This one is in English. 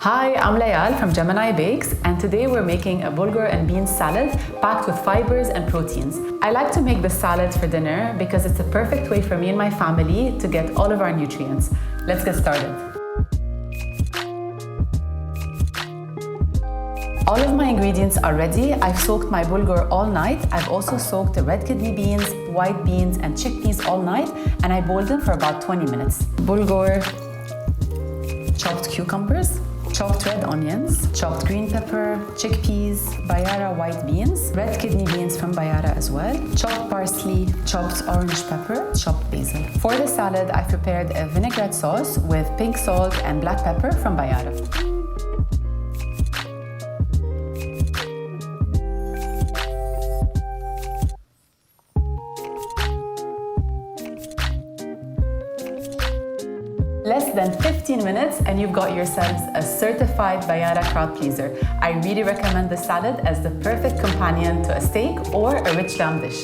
Hi, I'm Layal from Gemini Bakes, and today we're making a bulgur and beans salad packed with fibers and proteins. I like to make this salad for dinner because it's a perfect way for me and my family to get all of our nutrients. Let's get started. All of my ingredients are ready. I've soaked my bulgur all night. I've also soaked the red kidney beans, white beans, and chickpeas all night, and I boiled them for about 20 minutes. Bulgur, chopped cucumbers, chopped red onions, chopped green pepper, chickpeas, Bayara white beans, red kidney beans from Bayara as well, chopped parsley, chopped orange pepper, chopped basil. For the salad, I prepared a vinaigrette sauce with pink salt and black pepper from Bayara. Less than 15 minutes and you've got yourselves a certified Bayara crowd pleaser. I really recommend this salad as the perfect companion to a steak or a rich lamb dish.